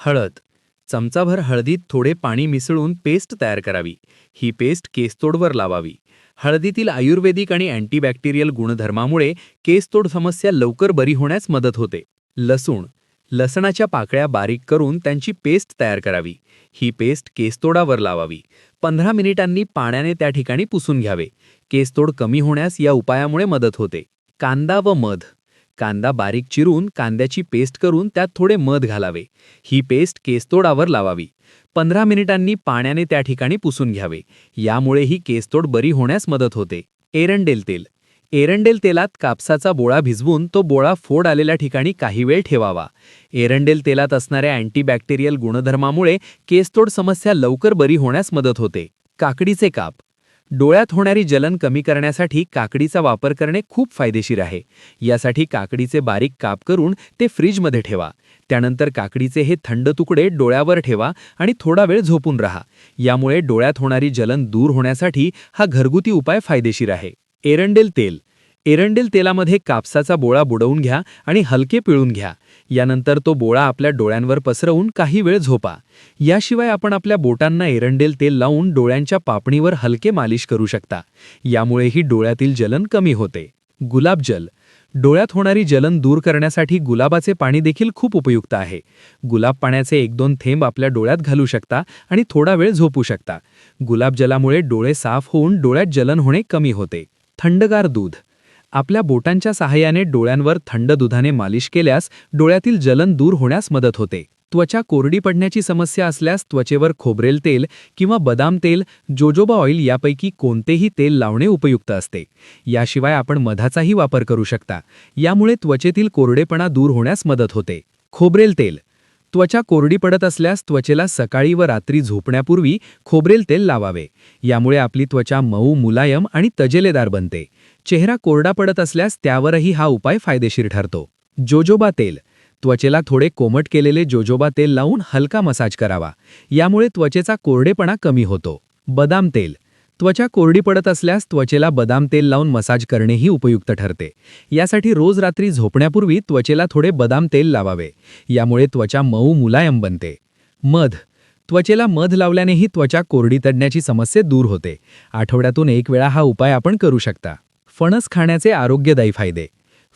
हळद. चमचाभर हळदीत थोडे पाणी मिसळून पेस्ट तयार करावी. ही पेस्ट केसतोडवर लावावी. हळदीतील आयुर्वेदिक आणि अँटीबॅक्टेरियल गुणधर्मामुळे केसतोड समस्या लवकर बरी होण्यास मदत होते. लसूण. लसणाच्या पाकळ्या बारीक करून त्यांची पेस्ट तयार करावी. ही पेस्ट केसतोडावर लावावी. 15 मिनिटांनी पाण्याने त्या ठिकाणी पुसून घ्यावे. केसतोड कमी होण्यास या उपायामुळे मदत होते. कांदा व मध. कांदा बारीक चिरून कांद्याची पेस्ट करून त्यात थोडे मध घालावे. ही पेस्ट केसतोडावर लावावी. 15 मिनिटांनी पाण्याने त्या ठिकाणी पुसून घ्यावे. यामुळे ही केसतोड बरी होण्यास मदत होते. एरंडेल तेल. एरंडेल तेलात कापसाचा बोळा भिजवून तो बोळा फोड आलेल्या ठिकाणी काही वेळ ठेवावा. एरंडेल तेलात असणाऱ्या अँटीबॅक्टेरियल गुणधर्मामुळे केसतोड समस्या लवकर बरी होण्यास मदत होते. काकडीचे काप. डोळ्यात होणारी जलन कमी करण्यासाठी काकडीचा वापर करणे खूप फायदेशीर आहे. यासाठी काकडीचे बारीक काप करून ते फ्रीजमध्ये ठेवा. त्यानंतर काकडीचे हे थंड तुकडे डोळ्यावर ठेवा आणि थोडा वेळ झोपून राहा. यामुळे डोळ्यात होणारी जलन दूर होण्यासाठी हा घरगुती उपाय फायदेशीर आहे. एरंडेल तेल. एरंडेल तेलामध्ये कापसाचा बोळा बुडवून घ्या आणि हलके पिळून घ्या. यानंतर तो बोळा आपल्या डोळ्यांवर पसरवून काही वेळ झोपा. याशिवाय आपण आपल्या बोटांना एरंडेल तेल लावून डोळ्यांच्या पापणीवर हलके मालिश करू शकता. यामुळेही डोळ्यातील जलन कमी होते. गुलाबजल. डोळ्यात होणारी जलन दूर करण्यासाठी गुलाबाचे पाणी देखील खूप उपयुक्त आहे. गुलाब पाण्याचे 1-2 थेंब आपल्या डोळ्यात घालू शकता आणि थोडा वेळ झोपू शकता. गुलाबजलामुळे डोळे साफ होऊन डोळ्यात जलन होणे कमी होते. थंडगार दूध. आपल्या बोटांच्या सहाय्याने डोळ्यांवर थंड दुधाने मालिश केल्यास डोळ्यातील जलन दूर होण्यास मदत होते. त्वचा कोरडी पडण्याची समस्या असल्यास त्वचेवर खोबरेल तेल किंवा बदाम तेल, जोजोबा ऑइल यापैकी कोणतेही तेल लावणे उपयुक्त असते. याशिवाय आपण मधाचाही वापर करू शकता. यामुळे त्वचेतील कोरडेपणा दूर होण्यास मदत होते. खोबरेल तेल. त्वचा कोरडी पडत असल्यास त्वचेला सकाळी व रात्री झोपण्यापूर्वी खोबरेल तेल लावावे. यामुळे आपली त्वचा मऊ, मुलायम आणि तजेलेदार बनते. चेहरा कोरडा पडत असल्यास त्यावरही हा उपाय फायदेशीर ठरतो. जोजोबा तेल. त्वचेला थोडे कोमट केलेले जोजोबा तेल लावून हलका मसाज करावा. यामुळे त्वचेचा कोरडेपणा कमी होतो. बदाम तेल. त्वचा कोरडी पडत असल्यास त्वचेला बदाम तेल लावून मसाज करणेही उपयुक्त ठरते. यासाठी रोज रात्री झोपण्यापूर्वी त्वचेला थोडे बदाम तेल लावावे. यामुळे त्वचा मऊ, मुलायम बनते. मध. त्वचेला मध लावल्यानेही त्वचा कोरडी पडण्याची समस्या दूर होते. आठवड्यातून 1 वेळा हा उपाय आपण करू शकता. फणस खाण्याचे आरोग्यदायी फायदे.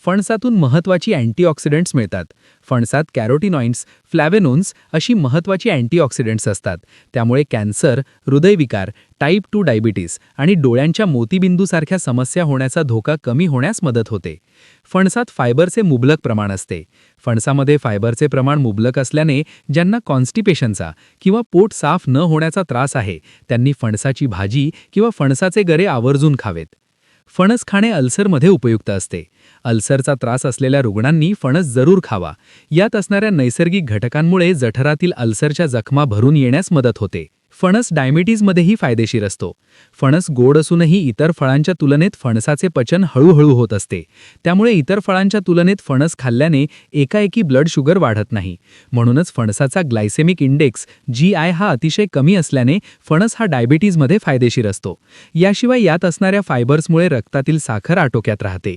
फणसातून महत्त्वाची अँटीऑक्सिडंट्स मिळतात. फणसात कॅरोटिनॉइड्स, फ्लॅव्हेनोन्स अशी महत्त्वाची अँटीऑक्सिडंट्स असतात. त्यामुळे कॅन्सर, हृदयविकार, टाईप 2 डायबिटीस आणि डोळ्यांच्या मोतीबिंदूसारख्या समस्या होण्याचा धोका कमी होण्यास मदत होते. फणसात फायबरचे मुबलक प्रमाण असते. फणसामध्ये फायबरचे प्रमाण मुबलक असल्याने ज्यांना कॉन्स्टिपेशनचा किंवा पोट साफ न होण्याचा त्रास आहे त्यांनी फणसाची भाजी किंवा फणसाचे गरे आवर्जून खावेत. फणस खाणे अल्सरमध्ये उपयुक्त असते. अल्सरचा त्रास असलेल्या रुग्णांनी फणस जरूर खावा. यात असणाऱ्या नैसर्गिक घटकांमुळे जठरातील अल्सरच्या जखमा भरून येण्यास मदत होते. फणस डायबिटीजमध्येही फायदेशीर असतो. फणस गोड असूनही इतर फळांच्या तुलनेत फणसाचे पचन हळूहळू होत असते. त्यामुळे इतर फळांच्या तुलनेत फणस खाल्ल्याने एकाएकी ब्लड शुगर वाढत नाही. म्हणूनच फणसाचा ग्लायसेमिक इंडेक्स GI हा अतिशय कमी असल्याने फणस हा डायबिटीजमध्ये फायदेशीर असतो. याशिवाय यात असणाऱ्या फायबर्समुळे रक्तातील साखर आटोक्यात राहते.